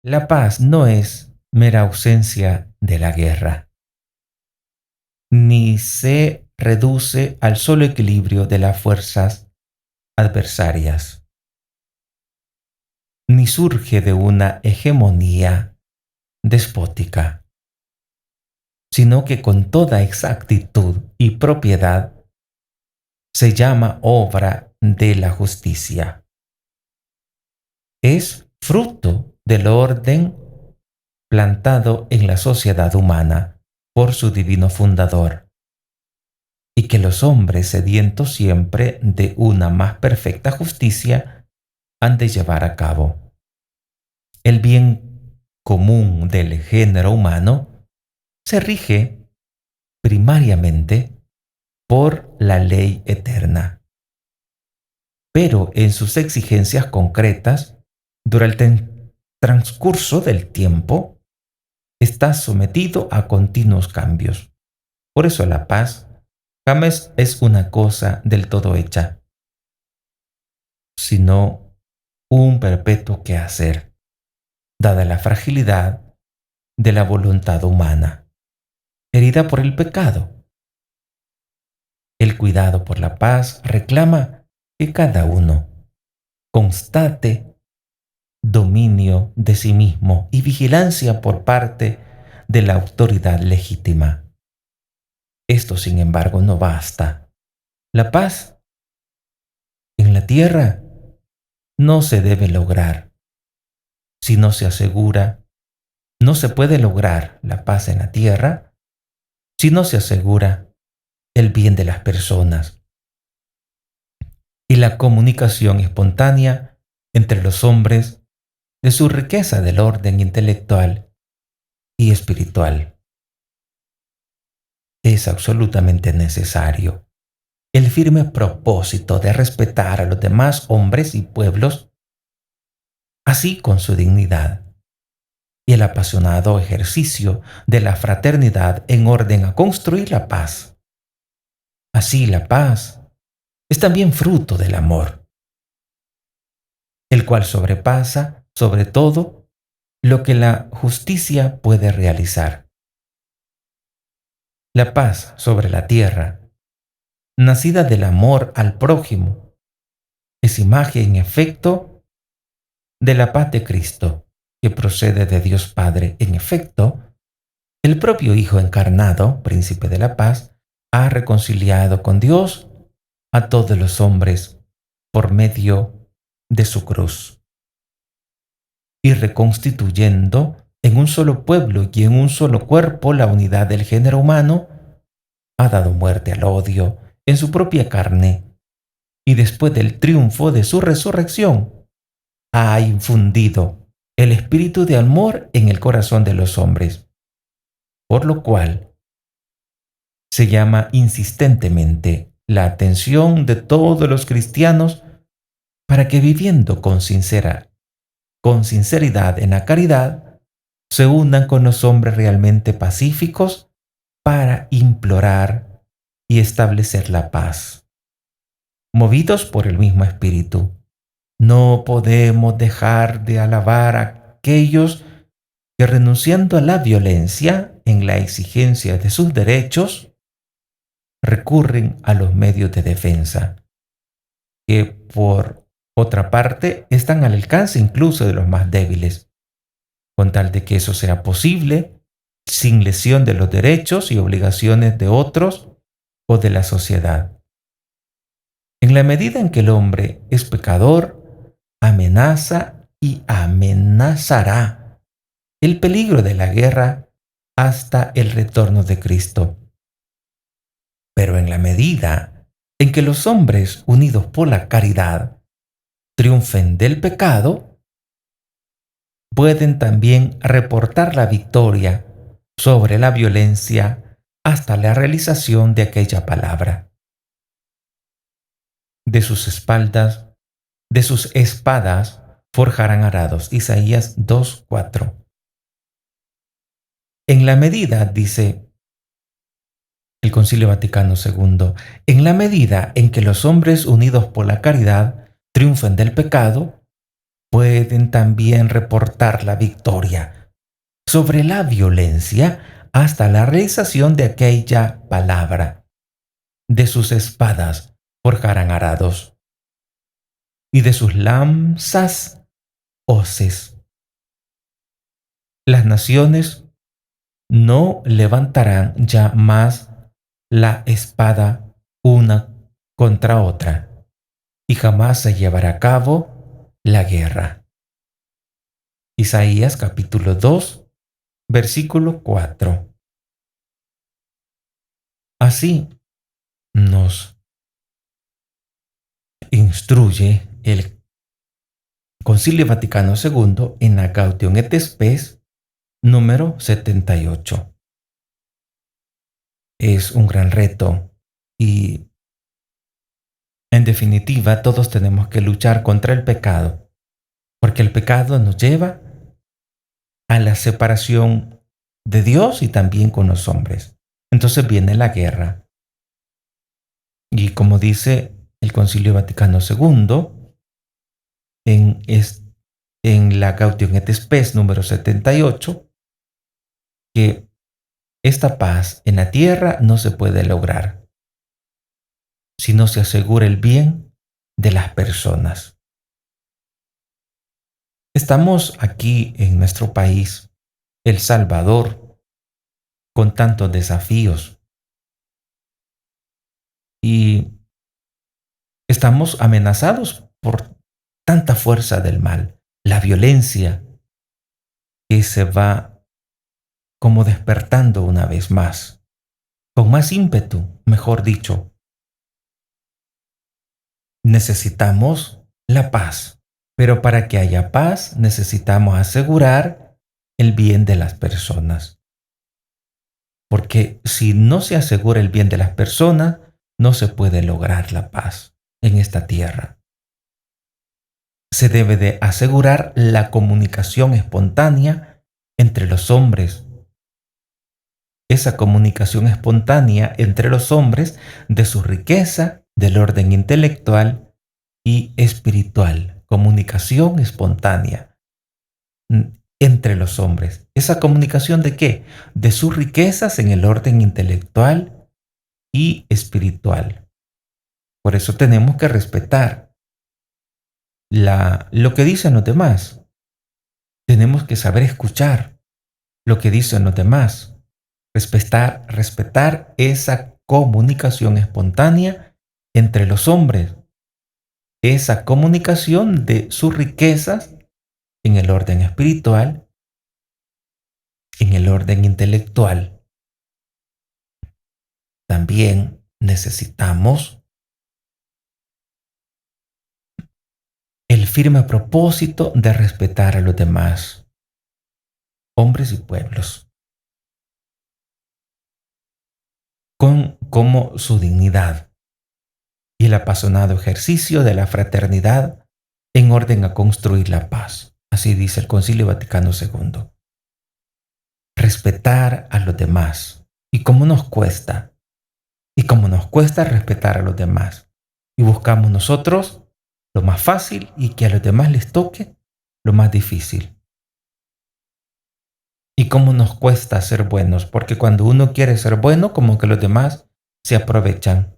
La paz no es mera ausencia de la guerra, ni se reduce al solo equilibrio de las fuerzas adversarias, ni surge de una hegemonía despótica, sino que con toda exactitud y propiedad se llama obra de la justicia. Es fruto del orden plantado en la sociedad humana por su divino fundador, y que los hombres sedientos siempre de una más perfecta justicia han de llevar a cabo. El bien común del género humano se rige primariamente por la ley eterna, pero en sus exigencias concretas, durante el transcurso del tiempo, está sometido a continuos cambios. Por eso la paz jamás es una cosa del todo hecha, sino un perpetuo quehacer, dada la fragilidad de la voluntad humana, herida por el pecado. El cuidado por la paz reclama que cada uno constate dominio de sí mismo y vigilancia por parte de la autoridad legítima. Esto, sin embargo, no basta. La paz en la tierra no se debe lograr si no se asegura, no se puede lograr la paz en la tierra si no se asegura el bien de las personas y la comunicación espontánea entre los hombres de su riqueza del orden intelectual y espiritual. Es absolutamente necesario el firme propósito de respetar a los demás hombres y pueblos, así con su dignidad, y el apasionado ejercicio de la fraternidad en orden a construir la paz. Así la paz es también fruto del amor, el cual sobrepasa, sobre todo, lo que la justicia puede realizar. La paz sobre la tierra, nacida del amor al prójimo, es imagen en efecto de la paz de Cristo, que procede de Dios Padre. En efecto, el propio Hijo encarnado, príncipe de la paz, ha reconciliado con Dios a todos los hombres por medio de su cruz, y reconstituyendo en un solo pueblo y en un solo cuerpo la unidad del género humano, ha dado muerte al odio en su propia carne, y después del triunfo de su resurrección, ha infundido el espíritu de amor en el corazón de los hombres, por lo cual se llama insistentemente la atención de todos los cristianos para que viviendo con sinceridad en la caridad, se unan con los hombres realmente pacíficos para implorar y establecer la paz. Movidos por el mismo espíritu, no podemos dejar de alabar a aquellos que, renunciando a la violencia en la exigencia de sus derechos, recurren a los medios de defensa, que por otra parte están al alcance incluso de los más débiles, con tal de que eso sea posible sin lesión de los derechos y obligaciones de otros o de la sociedad. En la medida en que el hombre es pecador, amenaza y amenazará el peligro de la guerra hasta el retorno de Cristo. Pero en la medida en que los hombres unidos por la caridad triunfen del pecado, pueden también reportar la victoria sobre la violencia hasta la realización de aquella palabra. De sus espaldas, de sus espadas, forjarán arados. Isaías 2:4. En la medida, dice el Concilio Vaticano II, en la medida en que los hombres unidos por la caridad triunfen del pecado, pueden también reportar la victoria sobre la violencia hasta la realización de aquella palabra. De sus espadas forjarán arados y de sus lanzas hoces. Las naciones no levantarán ya más la espada una contra otra, y jamás se llevará a cabo la guerra. Isaías capítulo 2, versículo 4. Así nos instruye el Concilio Vaticano II en la Gaudium et Spes número 78. Es un gran reto y, en definitiva, todos tenemos que luchar contra el pecado, porque el pecado nos lleva a la separación de Dios y también con los hombres. Entonces viene la guerra. Y como dice el Concilio Vaticano II, en, en la Gaudium et Spes número 78, que esta paz en la tierra no se puede lograr si no se asegura el bien de las personas. Estamos aquí en nuestro país, El Salvador, con tantos desafíos y estamos amenazados por tanta fuerza del mal, la violencia que se va como despertando una vez más, con más ímpetu, mejor dicho. Necesitamos la paz, pero para que haya paz necesitamos asegurar el bien de las personas. Porque si no se asegura el bien de las personas, no se puede lograr la paz en esta tierra. Se debe de asegurar la comunicación espontánea entre los hombres. Esa comunicación espontánea entre los hombres de su riqueza, del orden intelectual y espiritual. Comunicación espontánea entre los hombres. ¿Esa comunicación de qué? De sus riquezas en el orden intelectual y espiritual. Por eso tenemos que respetar lo que dicen los demás. Tenemos que saber escuchar lo que dicen los demás. Respetar esa comunicación espontánea entre los hombres. Esa comunicación de sus riquezas en el orden espiritual, en el orden intelectual. También necesitamos el firme propósito de respetar a los demás, hombres y pueblos, como su dignidad y el apasionado ejercicio de la fraternidad en orden a construir la paz. Así dice el Concilio Vaticano II. Respetar a los demás. ¿Y cómo nos cuesta? ¿Y cómo nos cuesta respetar a los demás? Y buscamos nosotros lo más fácil y que a los demás les toque lo más difícil. ¿Y cómo nos cuesta ser buenos? Porque cuando uno quiere ser bueno, como que los demás se aprovechan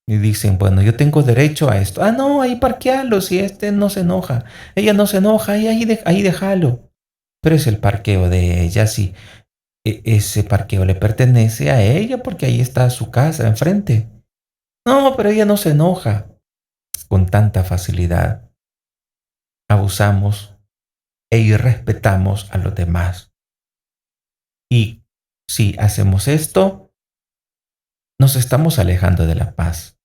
y dicen, bueno, yo tengo derecho a esto. Ah, no, ahí parquealo, si este no se enoja. Ella no se enoja, ahí déjalo. Pero es el parqueo de ella, sí. Ese parqueo le pertenece a ella porque ahí está su casa enfrente. No, pero ella no se enoja. Con tanta facilidad abusamos e irrespetamos a los demás. Y si hacemos esto, nos estamos alejando de la paz.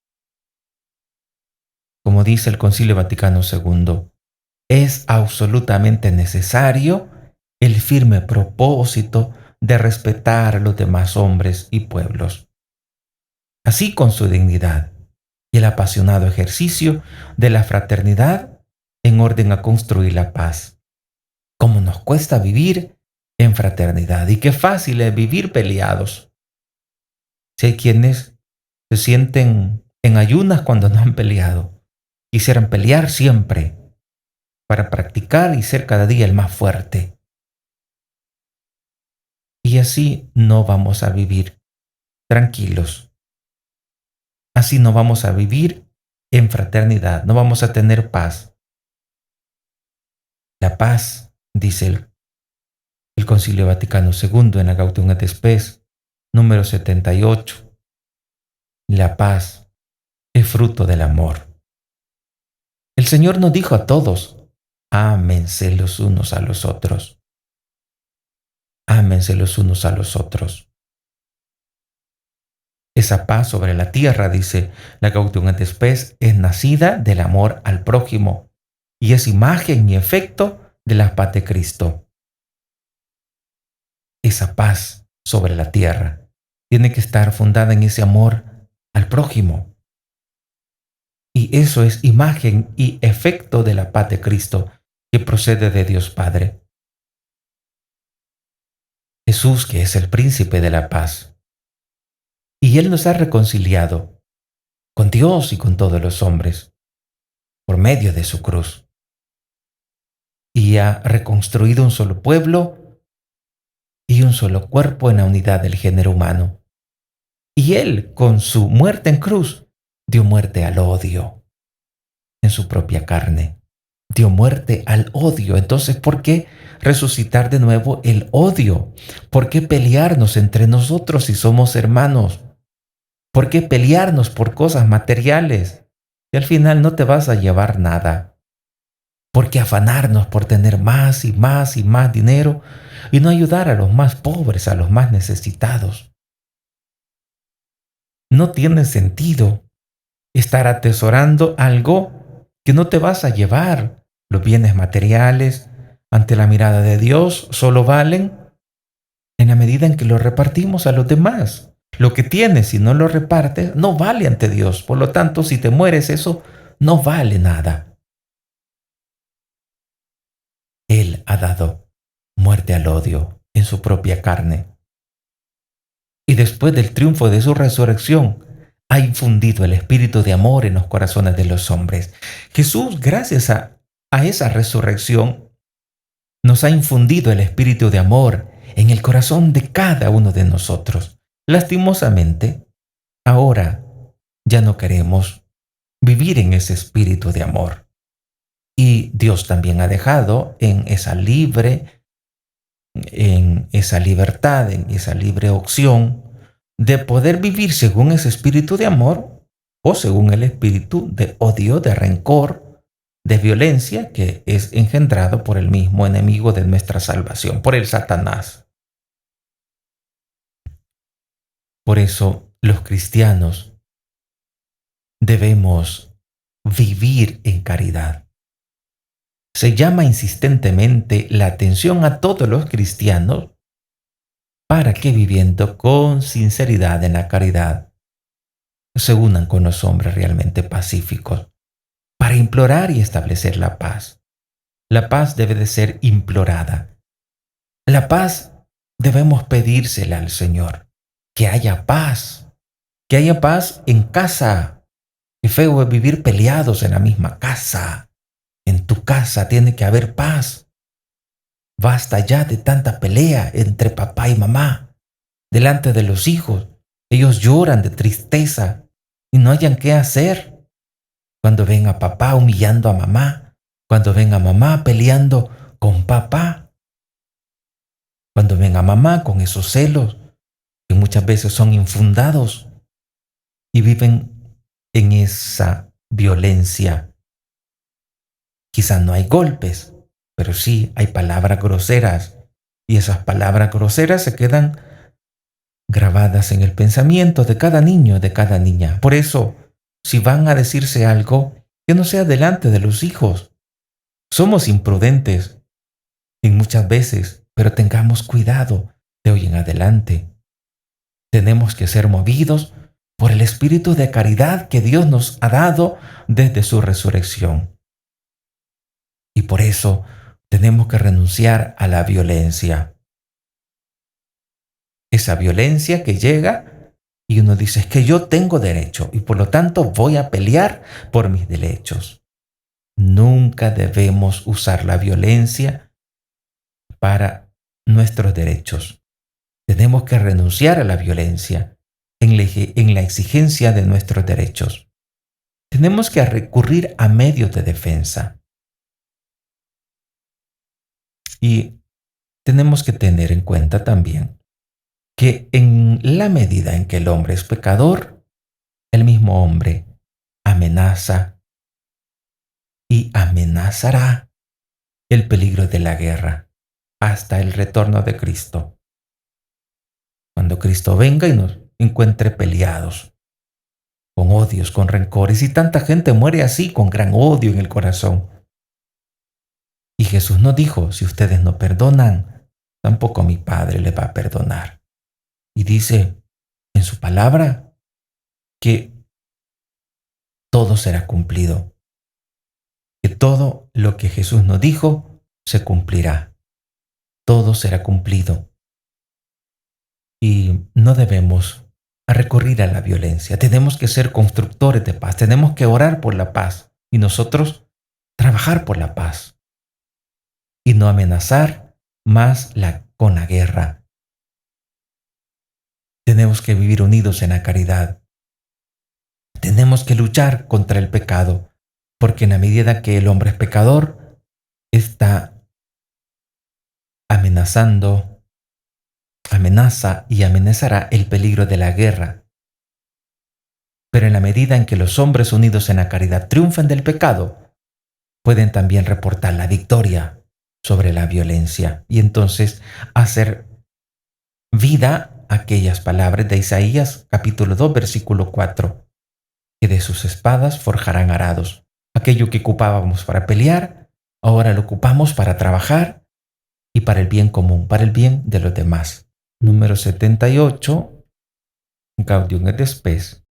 Como dice el Concilio Vaticano II, es absolutamente necesario el firme propósito de respetar a los demás hombres y pueblos, así con su dignidad y el apasionado ejercicio de la fraternidad en orden a construir la paz. Cómo nos cuesta vivir en fraternidad y qué fácil es vivir peleados. Si hay quienes se sienten en ayunas cuando no han peleado, quisieran pelear siempre. para practicar y ser cada día el más fuerte. Y así no vamos a vivir tranquilos. Así no vamos a vivir en fraternidad, no vamos a tener paz. La paz, dice el Concilio Vaticano II en la Gaudium et Spes, número 78. La paz es fruto del amor. El Señor nos dijo a todos, ámense los unos a los otros. Ámense los unos a los otros. Esa paz sobre la tierra, dice la Gaudium et Spes, es nacida del amor al prójimo y es imagen y efecto de la paz de Cristo. Esa paz sobre la tierra tiene que estar fundada en ese amor al prójimo. Y eso es imagen y efecto de la paz de Cristo que procede de Dios Padre. Jesús, que es el príncipe de la paz. Y Él nos ha reconciliado con Dios y con todos los hombres por medio de su cruz. Y ha reconstruido un solo pueblo y un solo cuerpo en la unidad del género humano. Y Él, con su muerte en cruz, dio muerte al odio en su propia carne. Dio muerte al odio. Entonces, ¿por qué resucitar de nuevo el odio? ¿Por qué pelearnos entre nosotros si somos hermanos? ¿Por qué pelearnos por cosas materiales? Y al final no te vas a llevar nada. ¿Por qué afanarnos por tener más y más y más dinero y no ayudar a los más pobres, a los más necesitados? No tiene sentido estar atesorando algo que no te vas a llevar. Los bienes materiales, ante la mirada de Dios, solo valen en la medida en que lo repartimos a los demás. Lo que tienes, si no lo repartes, no vale ante Dios. Por lo tanto, si te mueres, eso no vale nada. Él ha dado muerte al odio en su propia carne. Y después del triunfo de su resurrección, ha infundido el espíritu de amor en los corazones de los hombres. Jesús, gracias a esa resurrección, nos ha infundido el espíritu de amor en el corazón de cada uno de nosotros. Lastimosamente, ahora ya no queremos vivir en ese espíritu de amor. Y Dios también ha dejado en esa libertad, en esa libre opción de poder vivir según ese espíritu de amor o según el espíritu de odio, de rencor, de violencia que es engendrado por el mismo enemigo de nuestra salvación, por el Satanás. Por eso los cristianos debemos vivir en caridad. Se llama insistentemente la atención a todos los cristianos para que viviendo con sinceridad en la caridad se unan con los hombres realmente pacíficos para implorar y establecer la paz. La paz debe de ser implorada. La paz debemos pedírsela al Señor. Que haya paz. Que haya paz en casa. Qué feo es vivir peleados en la misma casa. En tu casa tiene que haber paz. Basta ya de tanta pelea entre papá y mamá, delante de los hijos. Ellos lloran de tristeza y no hayan qué hacer. Cuando ven a papá humillando a mamá, cuando ven a mamá peleando con papá, cuando ven a mamá con esos celos que muchas veces son infundados y viven en esa violencia. Quizás no hay golpes, pero sí hay palabras groseras y esas palabras groseras se quedan grabadas en el pensamiento de cada niño, de cada niña. Por eso, si van a decirse algo, que no sea delante de los hijos. Somos imprudentes en muchas veces, pero tengamos cuidado de hoy en adelante. Tenemos que ser movidos por el espíritu de caridad que Dios nos ha dado desde su resurrección. Y por eso tenemos que renunciar a la violencia. Esa violencia que llega y uno dice, es que yo tengo derecho y por lo tanto voy a pelear por mis derechos. Nunca debemos usar la violencia para nuestros derechos. Tenemos que renunciar a la violencia en la exigencia de nuestros derechos. Tenemos que recurrir a medios de defensa y tenemos que tener en cuenta también que en la medida en que el hombre es pecador, el mismo hombre amenaza y amenazará el peligro de la guerra hasta el retorno de Cristo. Cuando Cristo venga y nos encuentre peleados, con odios, con rencores, y tanta gente muere así, con gran odio en el corazón. Y Jesús nos dijo, si ustedes no perdonan, tampoco mi Padre les va a perdonar. Y dice en su palabra que todo será cumplido, que todo lo que Jesús nos dijo se cumplirá, todo será cumplido. Y no debemos recurrir a la violencia, tenemos que ser constructores de paz, tenemos que orar por la paz y nosotros trabajar por la paz y no amenazar más con la guerra. Tenemos que vivir unidos en la caridad. Tenemos que luchar contra el pecado, porque en la medida que el hombre es pecador, está amenazando, amenaza y amenazará el peligro de la guerra. Pero en la medida en que los hombres unidos en la caridad triunfen del pecado, pueden también reportar la victoria sobre la violencia y entonces hacer vida aquellas palabras de Isaías capítulo 2 versículo 4, que de sus espadas forjarán arados. Aquello que ocupábamos para pelear, ahora lo ocupamos para trabajar y para el bien común, para el bien de los demás. Número 78, Gaudium et Spes.